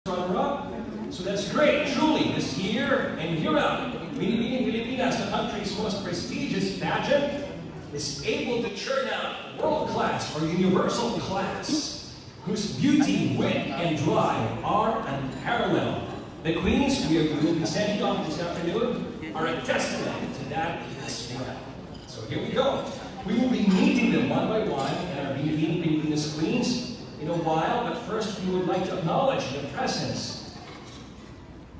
runner-up. So that's great, truly, this year and year out. Binibining Pilipinas, the country's most prestigious pageant, is able to churn out world-class or universal class, whose beauty, wit, and drive are unparalleled. The queens we will be sending off this afternoon are a testament to that as well. So here we go. We will be meeting them one by one and our Binibining Pilipinas queens in a while, but first we would like to acknowledge the presence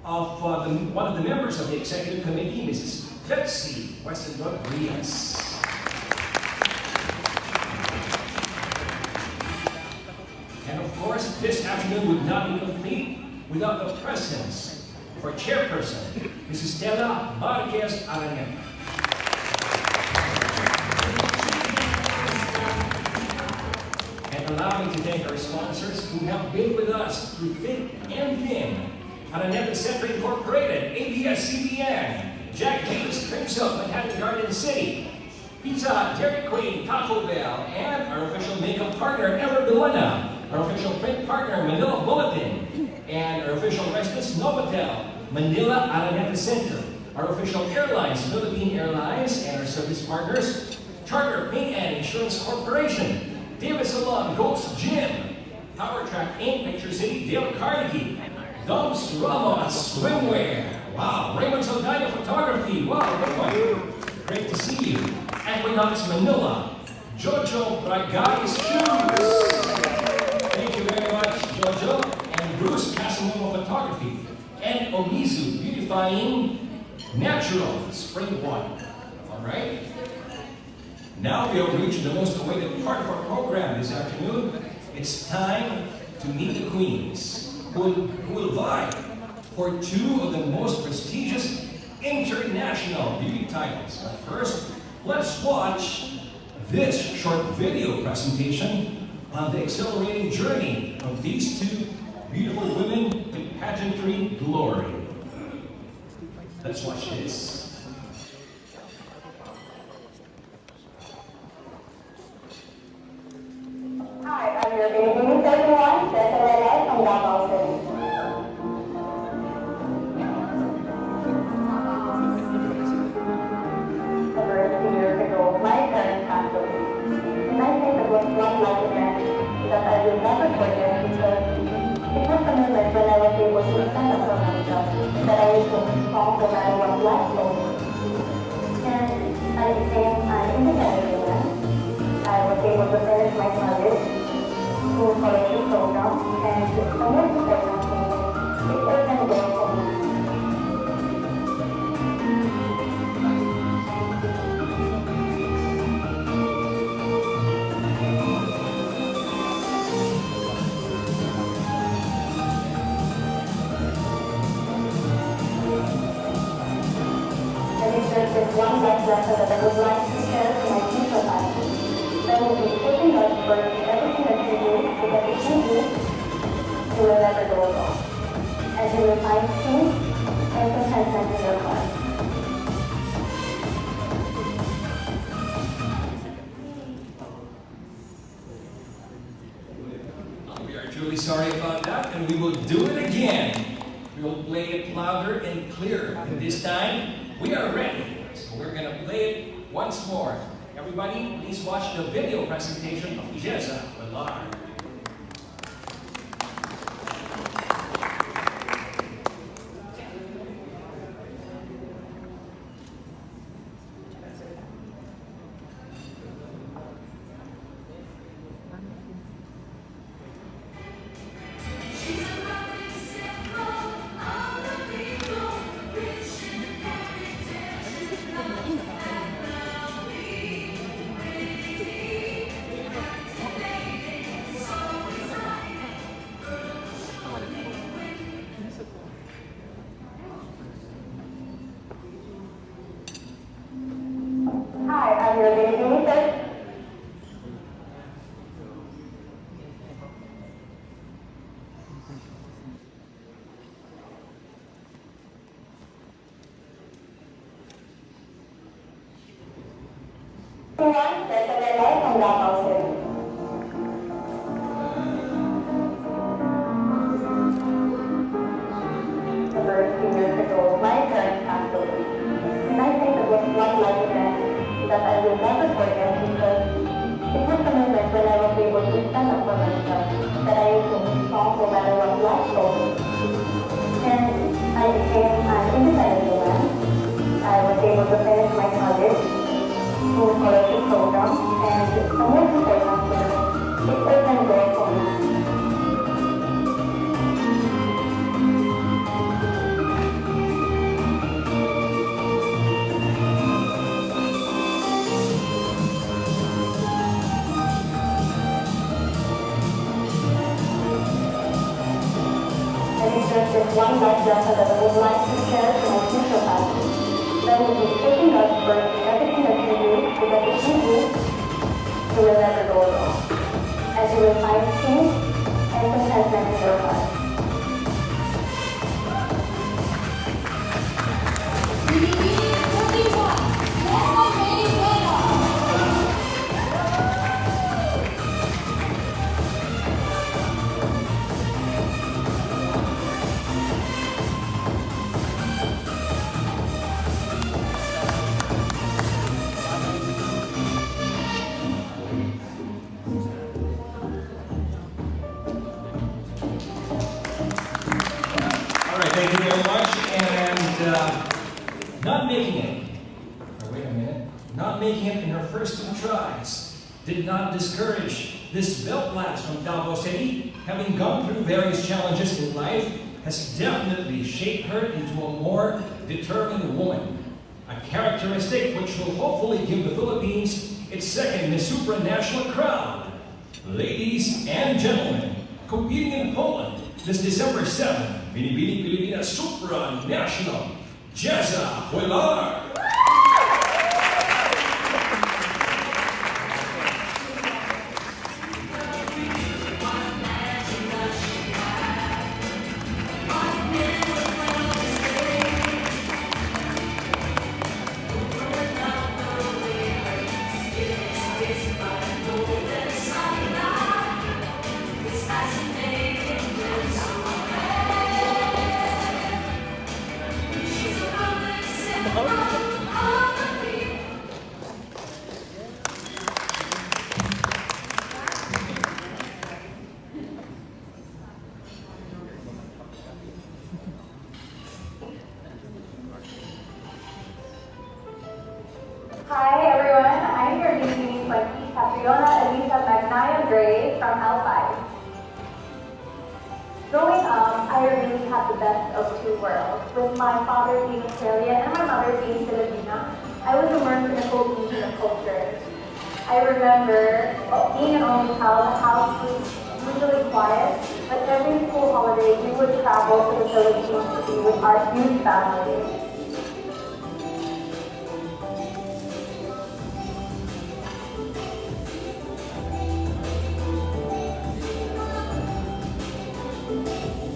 of one of the members of the executive committee, Mrs. Betsy Rodriguez. And of course, this afternoon would not be complete without the presence of our chairperson, Mrs. Stella Marquez Araneta. And allow me to thank our sponsors who have been with us through thick and thin. Araneta Center Incorporated, ABS-CBN, Jack James Cream Silk, Manhattan Garden City, Pizza, Dairy Queen, Taco Bell, and our official makeup partner, Ever Bilena, our official print partner, Manila Bulletin, and our official residence, Novotel, Manila Araneta Center, our official airlines, Philippine Airlines, and our service partners, Charter Paint and Insurance Corporation, David Salon, Gold's Gym, Power Track Inc., Picture City, Dale Carnegie, Doms Ramos Swimwear, wow, Raymond Saldaña Photography, wow, great to see you. Equinox Manila, Jojo Bragais Shoes, thank you very much, Jojo, and Bruce Casanova Photography, and Omizu Beautifying Natural Spring Water. All right? Now we have reached the most awaited part of our program this afternoon. It's time to meet the queens who will vie for two of the most prestigious international beauty titles. But first, let's watch this short video presentation on the exhilarating journey of these two beautiful women to pageantry glory. Let's watch this. Hi, I'm your Binibining 31, Jehza Huelar from Davao City. Over 2 years ago, my parents passed away. And I think it was one life event that I will never forget because it was a moment when I was able to stand up for myself, that I was so strong no matter what life throws me. And I became an independent woman. I was able to finish my studies through college program, and the most important thing is it opened doors for me. And if there's just one life lesson that I would like to share to my future life, that will be putting God first in everything that you do, because if you do, you will never go wrong. And you will find peace and contentment in your heart. We are truly sorry about that, and we will do it again. We will play it louder and clearer. And this time, we are ready. So we're going to play it once more. Everybody, please watch the video presentation of Jehza Huelar. Hi, I'm your Binibining 31. Jehza Huelar from Davao City. that I will never forget because it was a moment when I was able to stand up for myself, that I became strong no matter what life told me. And I became an independent woman. I was able to finish my college, full scholarship program, and most importantly, it opened doors for me. There's one life lesson that I would like to share to my future family. That would be taking us first in everything that you do, because if you do, you will never go wrong. And you will find peace and contentment in your heart. Thank you very much. And not making it, or wait a minute, not making it in her first 2 tries did not discourage this belt lass from Davao City. Having gone through various challenges in life, has definitely shaped her into a more determined woman. A characteristic which will hopefully give the Philippines its second Miss Supranational crown. Ladies and gentlemen, competing in Poland this December 7, Binibining Pilipinas Supranational, Jehza Huelar. Hi everyone, I'm your BPCI Catriona from L5. Growing up, I really had the best of 2 worlds, with my father being Australian and my mother being Filipina. I was immersed in a cohesion of culture. I remember being an only child, the house was usually quiet, but every school holiday we would travel to the Philippines to be with our huge family.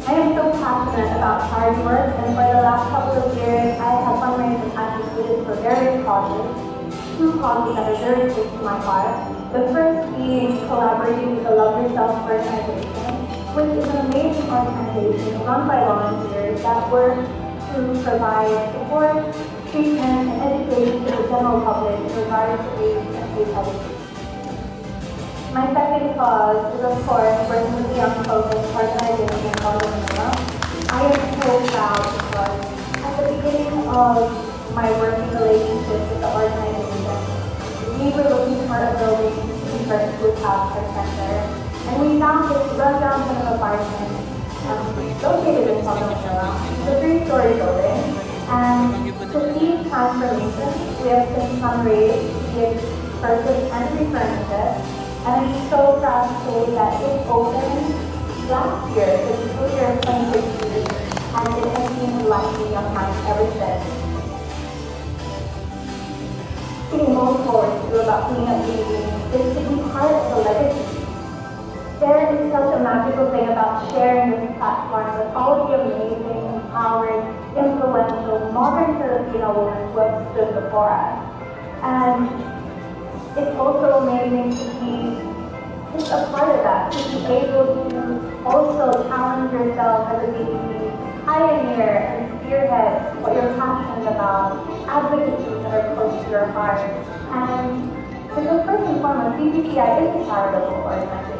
I am so passionate about hard work, and for the last couple of years, I have fundraised and advocated for various causes. 2 causes that are very close to my heart. The first being collaborating with the Love Yourself organization, which is an amazing organization run by volunteers that work to provide support, treatment, and education to the general public in regards to AIDS and HIV. My second cause is, of course, working with the Young Focus organization called Manila. I am so proud because at the beginning of my working relationship with the organization, we were looking for a building to convert to a child care center, and we found this rundown kind of apartment located in Manila. It's a 3-story building, and to see transformation, we have since fundraised, we have purchased and refurnished it. And I'm so proud to say that it opened last year, the school year of 2016, and it has been lightning on time ever since. Looking most forward to about being at BPCI is to be part of the legacy. There is such a magical thing about sharing this platform with all of the amazing, empowered, influential, modern Filipino women who have stood before us. And it's also amazing to be just a part of that, to be able to also challenge yourself as a BPCI, pioneer and spearhead what you're passionate about, advocacies that are close to your heart, And so first and foremost, BPCI is a charitable organization.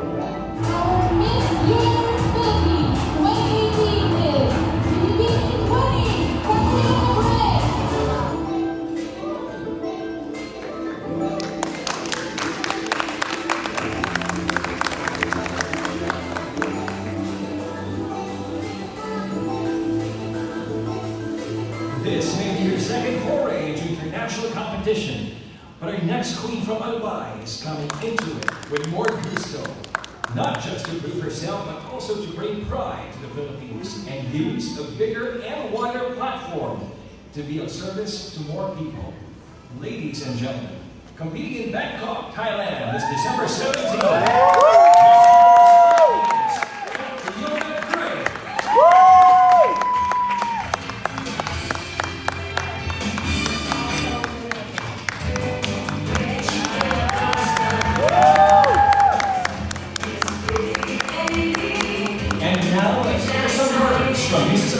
Our Miss Universe Philippines 2018 is Philippines 20 Catriona. This may be your second foray into international competition, but our next queen from Albay is coming into it with more gusto. Not just to prove herself, but also to bring pride to the Philippines and use a bigger and wider platform to be of service to more people. Ladies and gentlemen, competing in Bangkok, Thailand this December 17th. And now let's hear some words from Mrs.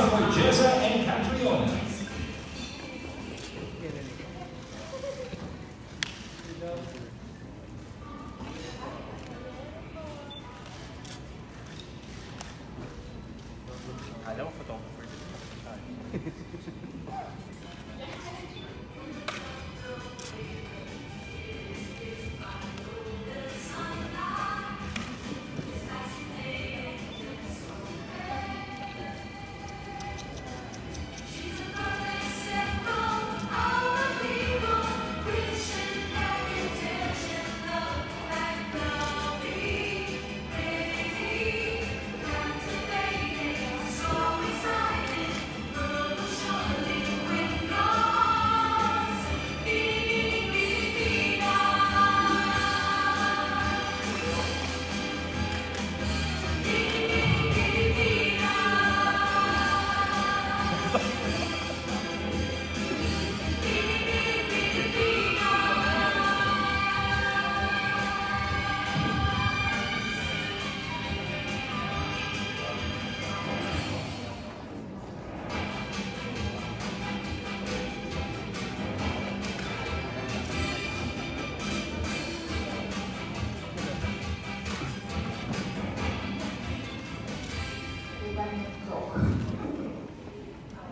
for Jehza and Catriona. Alam ko photographer.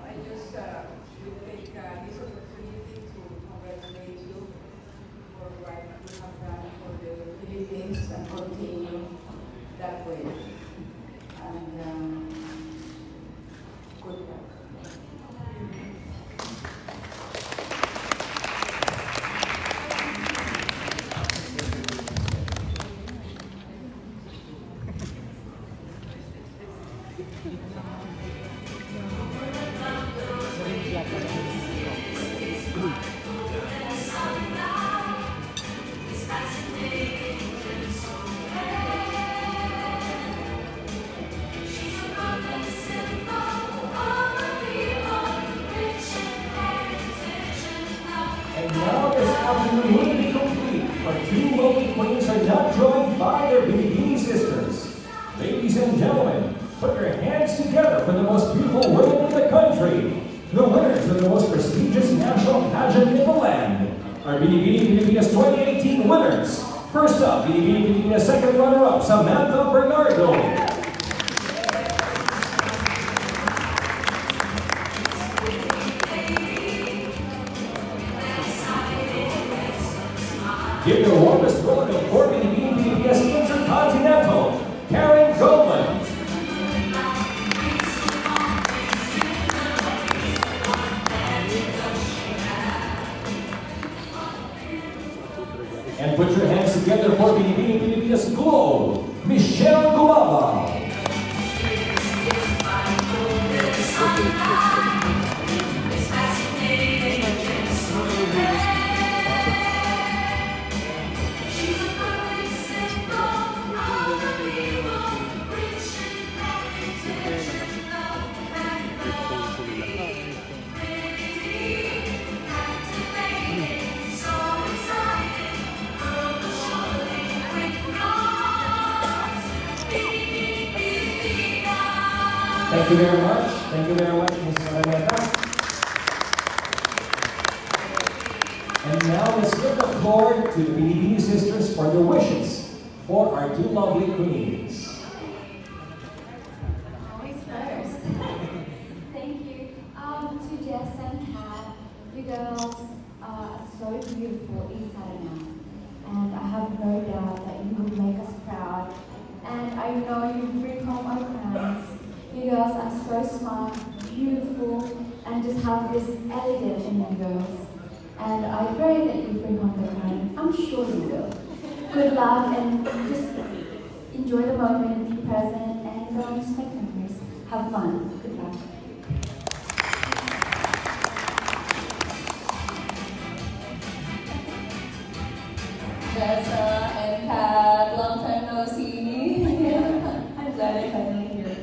I just will take this opportunity to congratulate you for what you have done for the Philippines and continue that way. And good luck. And now this afternoon will be complete, but two local queens are not joined by their BPCI sisters. Ladies and gentlemen, put your hands together for the most beautiful women in the country. The winners of the most prestigious national pageant in the land are BPCI Pilipinas 2018 winners. First up, BPCI Pilipinas second runner-up, Samantha Bernardo. Give your warmest welcome for BPCI Intercontinental, Karen Goldman. And put your hands together for BPCI Glow, Michelle Guava. Thank you very much. Thank you very much, Ms. Araneta. And now let's give the floor to the BPCI sisters for their wishes for our two lovely queens. Always first. Thank you. To Jehza and Kat, you girls are so beautiful inside and out. And I have no doubt that you will make us proud. And I know you bring home our crowns. You girls are so smart, beautiful, and just have this elegance in you girls. And I pray that you bring home the crown. I'm sure you will. Good luck and just enjoy the moment, be present, and just make memories. Have fun. Good luck. Jehza and Kat, long time no see. I'm glad I finally here.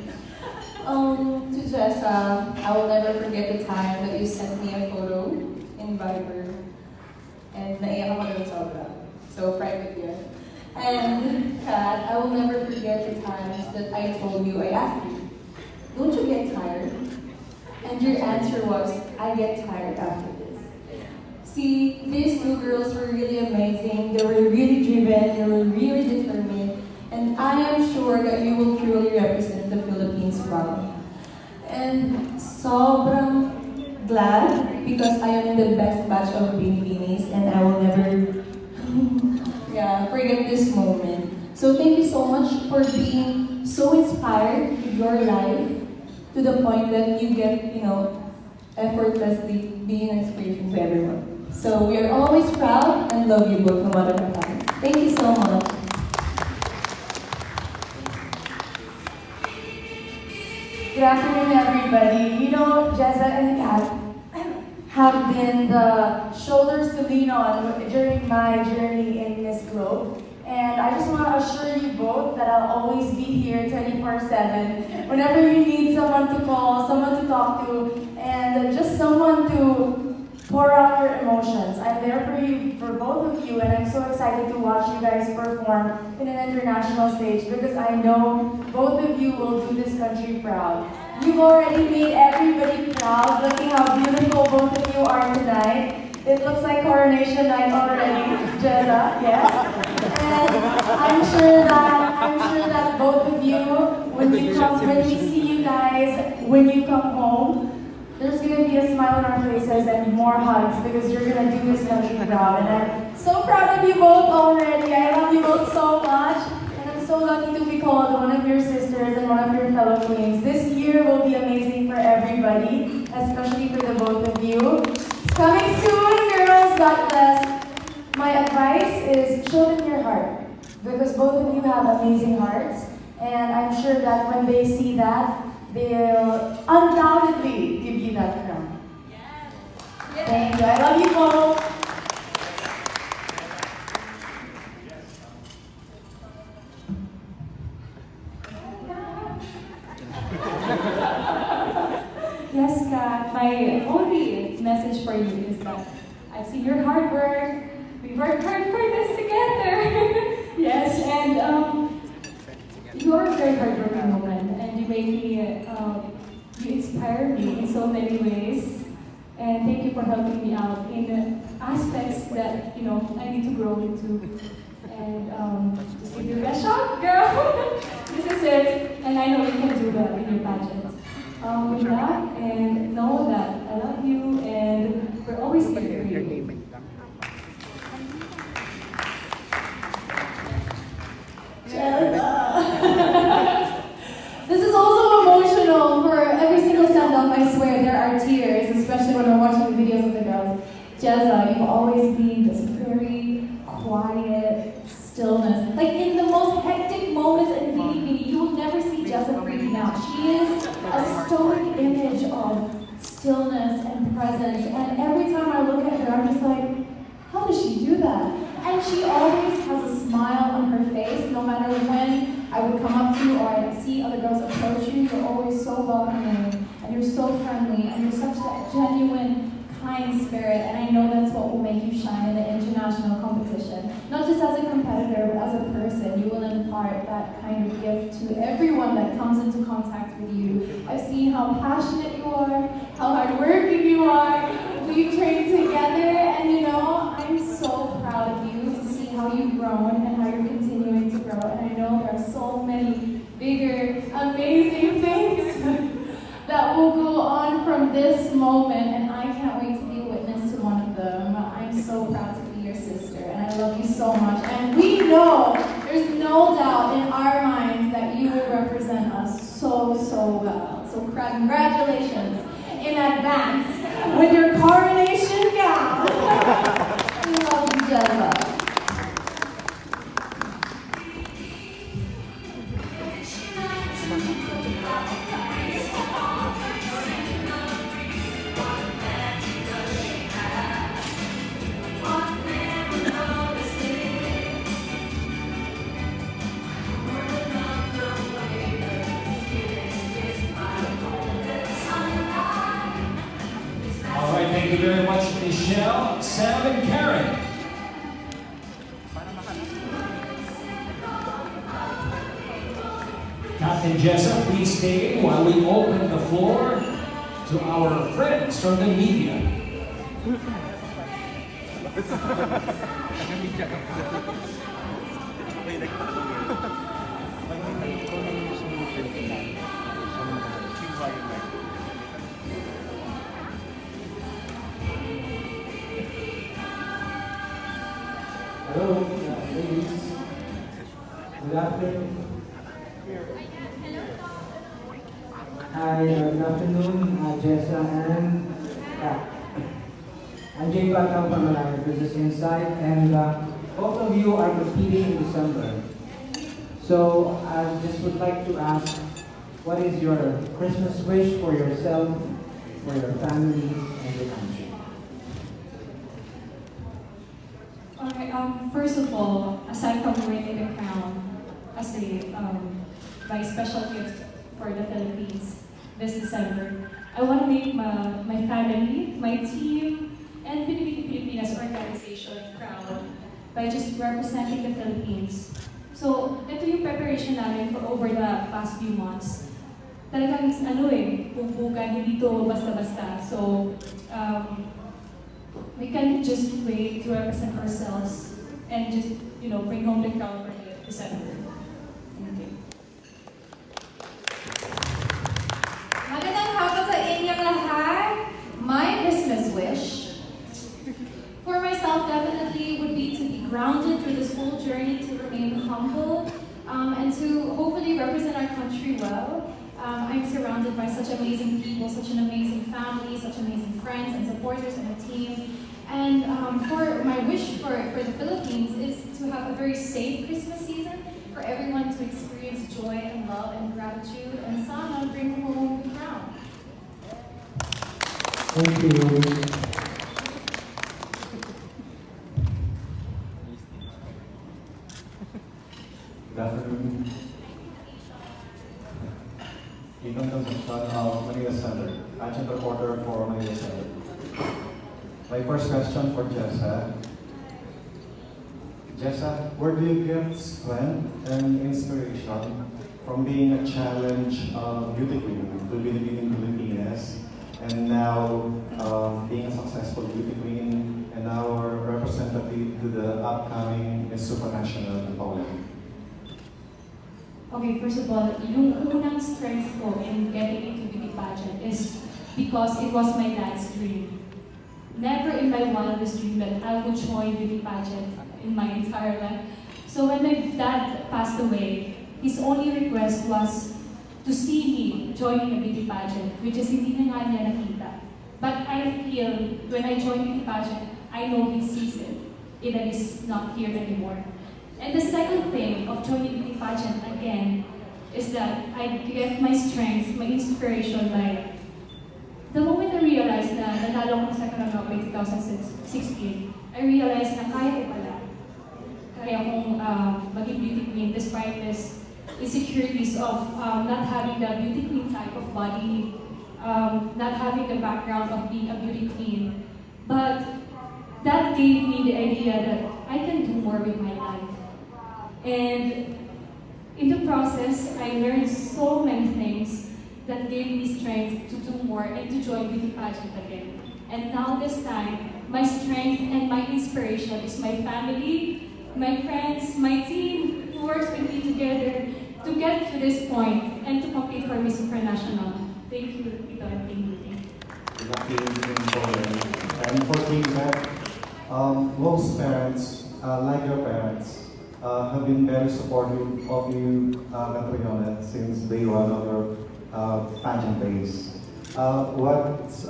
To Jehza, I will never forget the time that you sent me a photo in Viber. And naiyak ako doon sobra. So private yun. And Kat, I will never forget the times that I told you, I asked you, don't you get tired? And your answer was, I get tired after this. See, these two girls were really amazing. They were really driven. They were really determined. And I am sure that you will truly represent the Philippines proud. And sobrang glad because I am in the best batch of Binibinis and I will never forget this moment. So thank you so much for being so inspired with your life to the point that you get, effortlessly being an inspiration to everyone. So we are always proud and love you both no matter what happens. Thank you so much. Good afternoon, everybody. Jehza and Kat have been the shoulders to lean on during my journey in Miss Globe. And I just want to assure you both that I'll always be here 24/7. Whenever you need someone to call, someone to talk to, and just someone to pour out your emotions. I'm there for you, for both of you, and I'm so excited to watch you guys perform in an international stage because I know both of you will do this country proud. You've already made everybody proud. Looking how beautiful both of you are tonight. It looks like coronation night already, Jehza, yes. And I'm sure that both of you, when we see you guys, when you come home, there's gonna be a smile on our faces and more hugs because you're gonna do this country proud. And I'm so proud of you both already. I love you both so much. And I'm so lucky to be called one of your sisters and one of your fellow queens. This year will be amazing for everybody, especially for the both of you. It's coming soon, girls. God bless. My advice is show them your heart because both of you have amazing hearts. And I'm sure that when they see that, they'll undoubtedly give you that crown. Yes. Thank you. I love you both. Yes, Kat, my only message for you is that I've seen your hard work. We worked hard for this together. Yes, and you're a very hardworking woman, and you make me, you inspire me in so many ways. And thank you for helping me out in aspects that I need to grow into. And just give your best shot, girl. This is it, and I know you can do that in your pageant. With that, and know that I love you, and we're always here for you. This is also emotional for every single stand-up. I swear there are tears, especially when I'm watching the videos of the girls. Jehza, you've always been this very quiet stillness. Like in the most hectic moments in BPCI, you will never see Jehza freaking out. She is a stoic image of stillness and presence. And every time I look at her, I'm just like, how does she do that? And she always has a smile on her face, no matter when I would come up to you or I'd see other girls approach you. You're always so welcoming, and you're so friendly, and you're such that genuine, kind spirit. And I know that's what will make you shine in the international competition. Not just as a competitor, but as a person. You will impart that kind of gift to everyone that comes into contact with you. I've seen how passionate you are, how hardworking you are. We train together, and I'm so proud of you to see how you've grown and how you're continuing to grow. And I know there are so many bigger, amazing things that will go on from this moment, and I can't wait to be a witness to one of them. I'm so proud to be your sister, and I love you so much. And we know, there's no doubt in our minds that you will represent us so, so well. So congratulations in advance with your coronation gown. We love you, Jehza. Thank you very much, Michelle, Sam, and Karen. Captain Jehza, please stay while we open the floor to our friends from the media. Hello, ladies. Good afternoon. Hi, good afternoon, Jehza, and I'm Jehza from Huelar, Business Insight, and both of you are competing in December. So I just would like to ask, what is your Christmas wish for yourself, for your family, and your country? Okay, first of all, aside from winning the crown as a by special gift for the Philippines this December, I want to make my family, my team, and Pinipili Pilipinas organization proud by just representing the Philippines. So, ito yung preparation namin for over the past few months. Talagang pumpugan, hindi to basta-basta. So, we can just wait to represent ourselves and just, bring home the crown for the December. Thank you. Magandang hapon sa inyong lahat. My Christmas wish for myself definitely would be to be grounded through this whole journey, to remain humble, and to hopefully represent our country well. I'm surrounded by such amazing people, such an amazing family, such amazing friends and supporters and a team. And for my wish for the Philippines is to have a very safe Christmas season, for everyone to experience joy and love and gratitude, and sana bring home the crown. Thank you. Good afternoon. Ethan Concepcion of Manila Center, pageant reporter for Manila Center. My first question for Jehza. Jehza, where do you get strength and inspiration from being a challenge beauty queen to be in Philippines, and now being a successful beauty queen, and now representative to the upcoming Miss Supranational in Poland? Okay, first of all, yung unang strength ko in getting into beauty pageant is because it was my dad's dream. Never in my wildest dream that I would join beauty pageant in my entire life. So when my dad passed away, his only request was to see me joining a beauty pageant, which is hindi na nga niya nakita. But I feel when I join beauty pageant, I know he sees it, that is not here anymore. And the second thing of joining beauty pageant again is that I get my strength, my inspiration by the moment I realized na nanalo ko sa Catriona 2016, I realized na kaya ko pala. Kaya kong maging beauty queen despite this insecurities of not having the beauty queen type of body, not having the background of being a beauty queen. But that gave me the idea that I can do more with my life. And in the process, I learned so many things that gave me strength to do more and to join beauty pageant again. And now this time, My strength and my inspiration is my family, my friends, my team who works with me together to get to this point and to compete for Miss International. Thank you, Tito, and thank you. And for Team Cat, most parents, like your parents, have been very supportive of you, Catriona, since day one of your pageant days. What's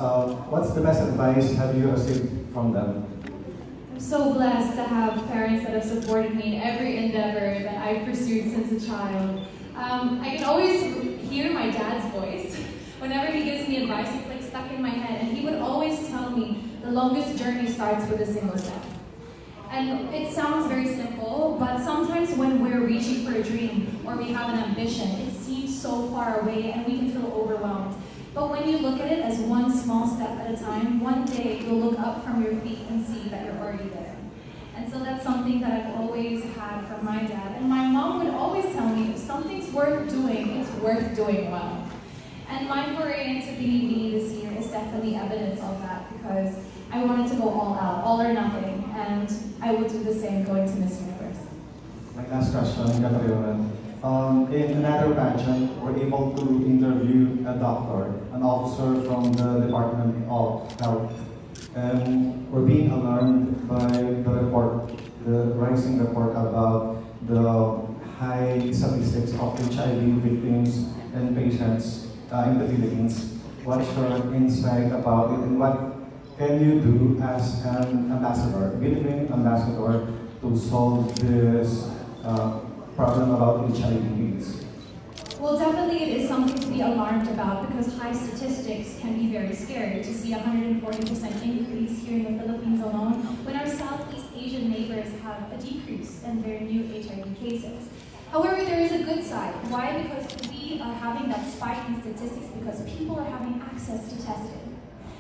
the best advice have you received from them? I'm so blessed to have parents that have supported me in every endeavor that I've pursued since a child. I can always hear my dad's voice. Whenever he gives me advice, it's like stuck in my head. And he would always tell me, the longest journey starts with a single step. And it sounds very simple, but sometimes when we're reaching for a dream or we have an ambition, it seems so far away and we can feel overwhelmed. But when you look at it as one small step at a time, one day you'll look up from your feet and see that you're already there. And so that's something that I've always had from my dad. And my mom would always tell me, if something's worth doing, it's worth doing well. And my foray into BBB this year is definitely evidence of that, because I wanted to go all out, all or nothing, and I would do the same going to Miss Universe. My last question, Catriona. In another pageant, we're able to interview a doctor, an officer from the Department of Health, and we're being alarmed by the report, the rising report about the high statistics of HIV victims and patients in the Philippines. What's your insight about it, and what can you do as an ambassador, Philippine ambassador, to solve this problem about HIV/AIDS? Well, definitely it is something to be alarmed about, because high statistics can be very scary. To see a 140% increase here in the Philippines alone, when our Southeast Asian neighbors have a decrease in their new HIV cases. However, there is a good side. Why? Because we are having that spike in statistics because people are having access to testing.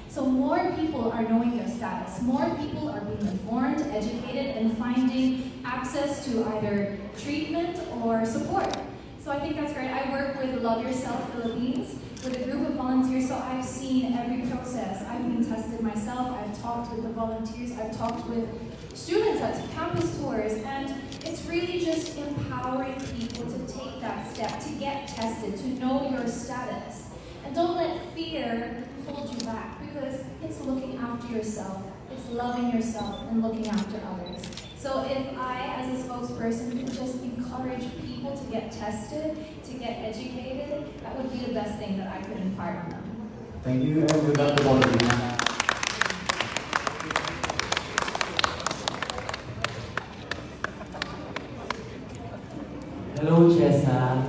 So more people are knowing their status. More people are being informed, educated, and finding access to either treatment or support. So I think that's great. I work with Love Yourself Philippines with a group of volunteers, so I've seen every process. I've been tested myself, I've talked with the volunteers, I've talked with students at campus tours, and it's really just empowering people to take that step, to get tested, to know your status. And don't let fear hold you back, because it's looking after yourself, it's loving yourself and looking after others. So if I, as a spokesperson, could just encourage people to get tested, to get educated, that would be the best thing that I could impart on them. Thank you, and good luck to all of you. Hello, Jehza.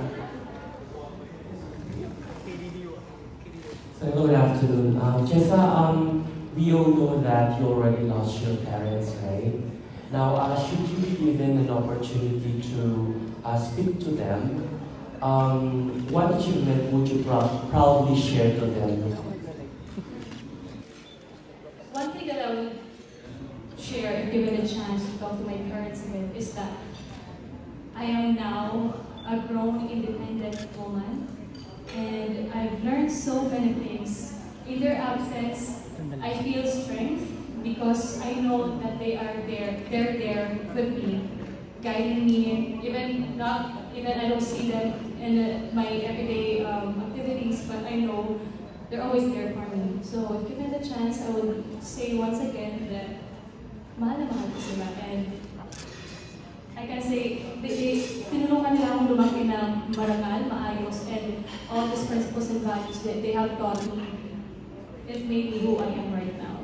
So good afternoon. Jehza, we all know that you already lost your parents, right? Now, should you be given an opportunity to speak to them, what achievement would you proudly share to them? One thing that I would share, if given a chance to talk to my parents with, is that I am now a grown, independent woman, and I've learned so many things. In their absence, I feel strength because I know that they're there with me, guiding me, even I don't see them in my everyday activities, but I know they're always there for me. So if given the chance, I would say once again that mahal na mahal ko sila, and I can say, tinulungan nila akong lumaki na marangal, maayos, and all these principles and values that they have taught me, it made me who I am right now.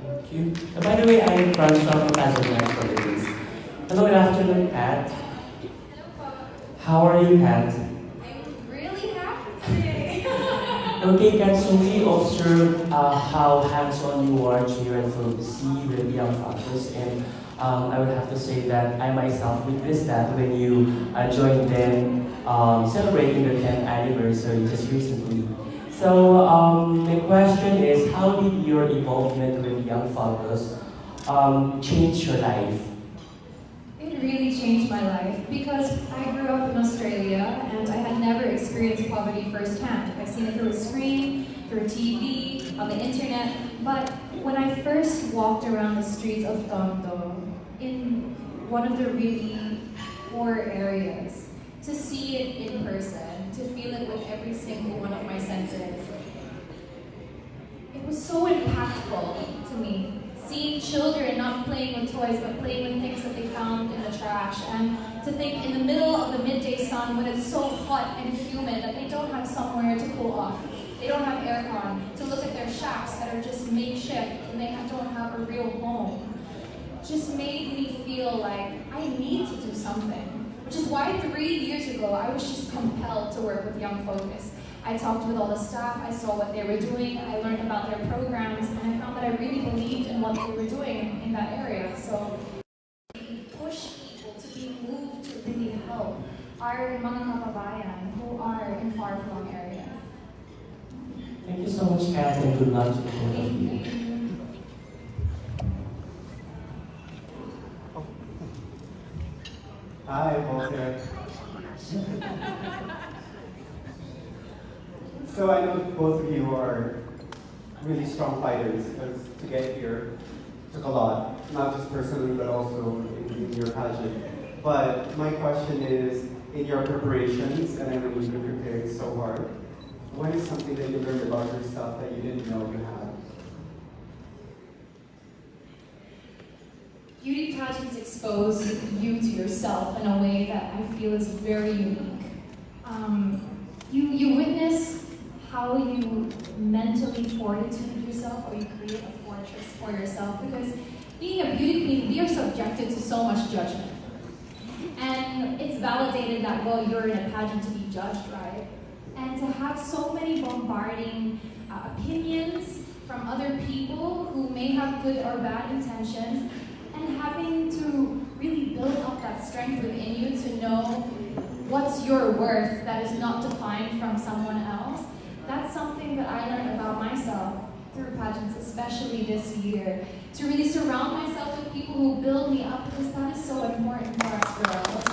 Thank you. By the way, I am from Catriona, Philippines. Hello, good afternoon, Pat. How are you, Pat? I'm really happy today. Okay, Kat, so we observed how hands-on you are here at Philippines with young fathers, and I would have to say that I myself witnessed that when you joined them celebrating their 10th anniversary just recently. So the question is, how did your involvement with young fathers change your life? It really changed my life because I grew up in Australia and I had never experienced poverty firsthand. I've seen it through a screen, through TV, on the internet, but when I first walked around the streets of Toronto, in one of the really poor areas, to see it in person, to feel it with every single one of my senses, it was so impactful to me. Seeing children not playing with toys, but playing with things that they found in the trash. And to think in the middle of the midday sun, when it's so hot and humid that they don't have somewhere to cool off, they don't have aircon, to look at their shacks that are just makeshift and they don't have a real home, just made me feel like I need to do something. Which is why 3 years ago, I was just compelled to work with Young Focus. I talked with all the staff, I saw what they were doing, I learned about their programs, and I found that I really believed in what they were doing in that area. So, push people to be moved to really help our mga kababayan who are in far-flung areas. Thank you so much, Kat, and good luck to both of you. Hi, Walter. So I know both of you are really strong fighters because to get here took a lot, not just personally but also in your pageant. But my question is, in your preparations, and I know you've been preparing so hard, what is something that you learned about yourself that you didn't know you had? Beauty pageants expose you to yourself in a way that I feel is very unique. You witness how you mentally fortitude yourself, or you create a fortress for yourself, because being a beauty queen, we are subjected to so much judgment. And it's validated that, well, you're in a pageant to be judged, right? And to have so many bombarding opinions from other people who may have good or bad intentions, and having to really build up that strength within you to know what's your worth that is not defined from someone else. That's something that I learned about myself through pageants, especially this year. To really surround myself with people who build me up, because that is so important for us girls.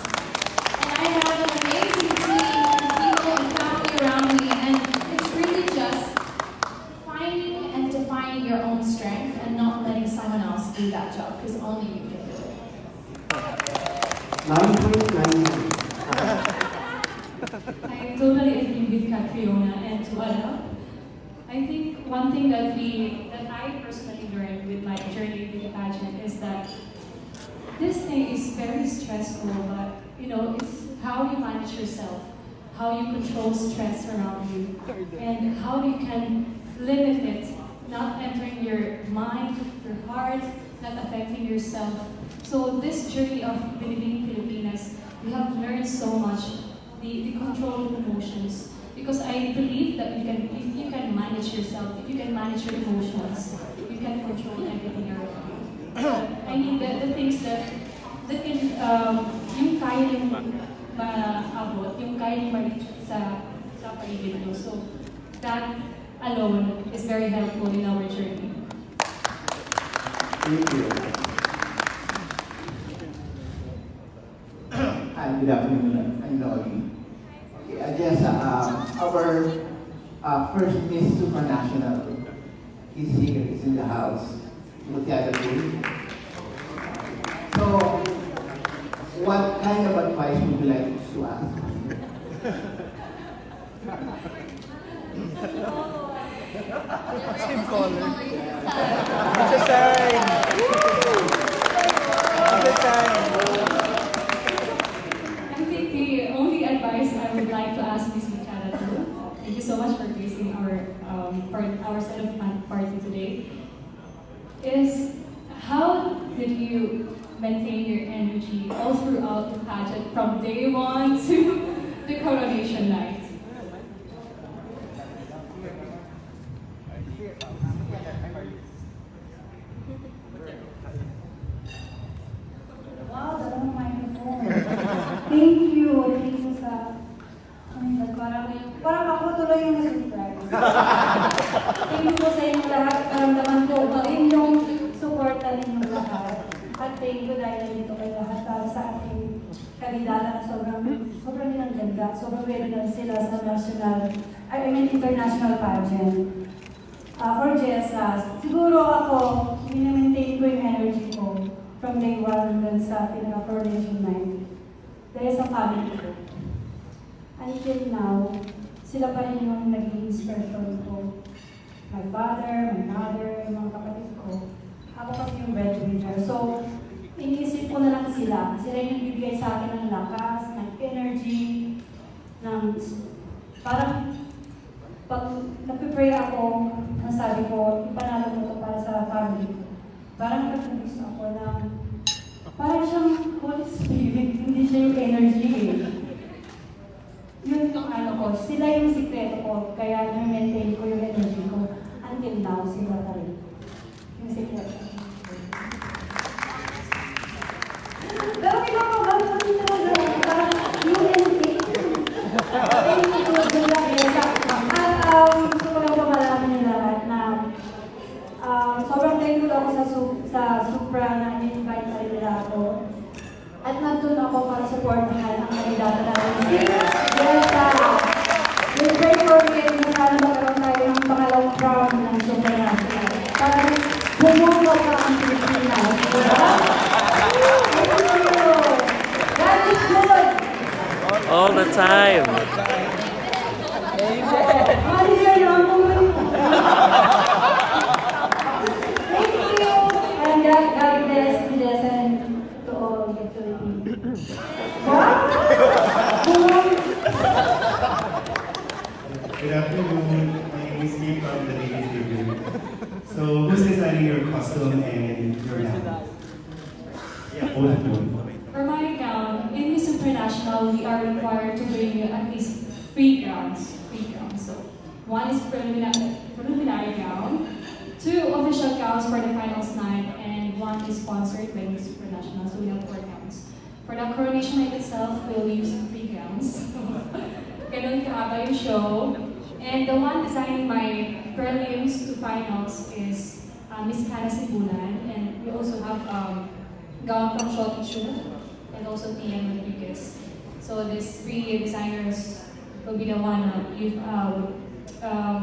And I have an amazing team and people and family around me, and it's really just finding and defining your own strength and not letting someone else do that job, because only you can do it. 9.99. I totally agree with Catriona, and to add up, I think one thing that I personally learned with my journey with the pageant is that this thing is very stressful, but it's how you manage yourself, how you control stress around you, and how you can limit it, not entering your mind, your heart, not affecting yourself. So this journey of living Filipinas, we have learned so much, the control of emotions. Because I believe that if you can manage yourself, if you can manage your emotions, you can control everything around you. I mean, the things that can, yung kaya yung maabot, yung kaya yung ma-reach sa paligid mo. So that alone is very helpful in our journey. Thank you. Hi, good afternoon. I'm Noli. Jehza, our first Miss Supranational is here, is in the house. Look at the room. So, what kind of advice would you like to ask? Same color. It's a sign. It's a sign. I think the only advice I would like to ask Ms. Machado, thank you so much for gracing our set of party today, is how did you maintain your energy all throughout the pageant from day one to the coronation night? Wow, dalawang microphone. Thank you sa... Oh my God, parang ako tuloy yung na-surprise. Thank you po sa inyong lahat. Naman ko pa rin yung suporta ninyong lahat. At thank you dahil nandito kayo lahat para sa ating kandidata na sobrang nilang ganda. Sobrang ready lang sila sa international pageant. For Jehza, siguro ako, minimaintain ko yung energy ko from day one hanggang sa pinaka-coronation night. Dahil sa family ko. Until now, sila pa rin yung naging inspiration ko. My father, my mother, yung mga kapatid ko. Ako kasi yung breadwinner. So, iniisip ko na lang sila. Sila yung bibigay sa akin ng lakas, ng energy, ng parang pag nagpipray ako, nasabi ko, ipanalo ko ito para sa family ko. Parang nagpipray ako ng parang siyang Holy Spirit, hindi siya yung energy eh. Yun yung ano ko, sila yung sikreto ko, kaya na-maintain ko yung energy ko. Until now, sila pa rin. Yung sikreto. Pero kinakabahan ko rin talaga. Parang yung energy. Thank you, Julia Jehza. At gusto ko lang po malaman yung lahat na sobrang thankful ako sa Supra na in-invite na rin nila ako. At nandun ako para supportahan ang kandidato natin, si Jehza. We pray for him na sana magkaroon tayo ng pangalawang round ng Supra National. Para bumundo pa ang Pilipinas. God is good! All the time. Thank you! And God bless to Jehza and to all the Philippines. Good afternoon. My name is Steve from the Ladies Review. So, who's designing your costume and your gown? Yeah, both of you. For my gown, in Miss International, we are required to bring at least 3 gowns. So, one is preliminary gown, 2 official gowns for the finals night, and 1 is sponsored by Miss International. So we have 4 gowns. For the coronation night itself, we'll use 3 gowns. Ganun kahaba yung show. And the one designing my prelims to finals is Miss Cara Sibulan, and we also have gown from Shoti Chu and also TM Rodriguez. So these 3 designers will be the one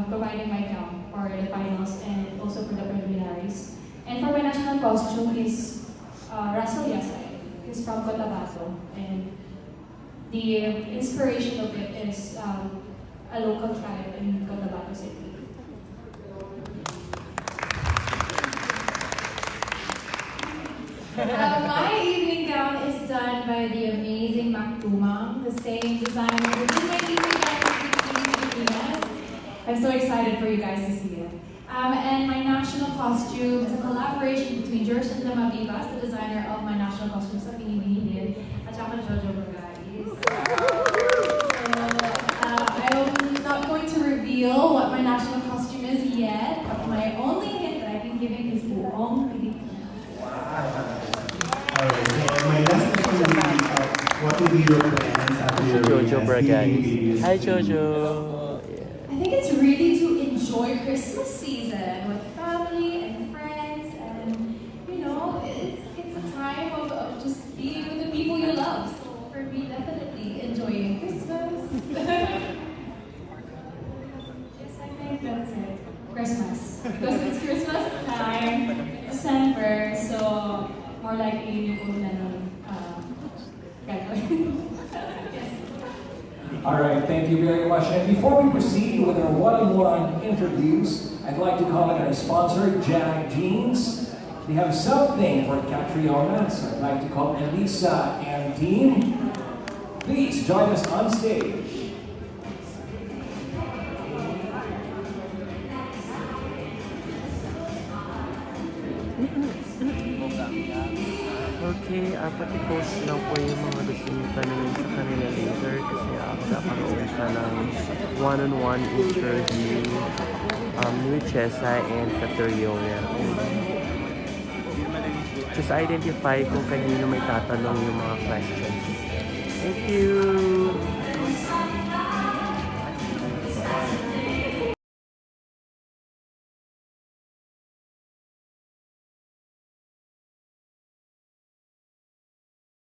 providing my gown for the finals and also for the preliminaries. And for my national costume is Russell Yasay. He's from Cotabato, and the inspiration of it is a local tribe in Cotabato City. My evening gown is done by the amazing Mac Tumang, the same designer who did my evening gown with Filipinas. I'm so excited for you guys to see it. And my national costume is a collaboration between Jerson Lamavivas, the designer of my national costume sa Pinibinidin, at saka Jojo Bragais. I'm not going to reveal what my national costume is yet, but my only hint that I've been giving is buong Pilipinas. Alright, so my last question will be, what will be your plans after your Jojo Bragais. Hi, Jojo. I think it's really to enjoy Christmas season with family and friends, and you know, it's a time of just being with the people you love. So for me, definitely enjoying Christmas. Yes, I think that's it. Christmas. Because it's Christmas time, December, so more likely yung una ng gagawin. Yes. All right, thank you very much. And before we proceed with our one-on-one interviews, I'd like to call in our sponsor, Jag Jeans. They have something for Catriona, so I'd like to call Elisa and team. Please join us on stage. Okay, pati-post lang po yung mga gusto nyo tanongin sa kanila later kasi magkakaroon ka ng one-on-one interview with Jehza and Catriona. Just identify kung kanino may tatanong yung mga questions. Thank you!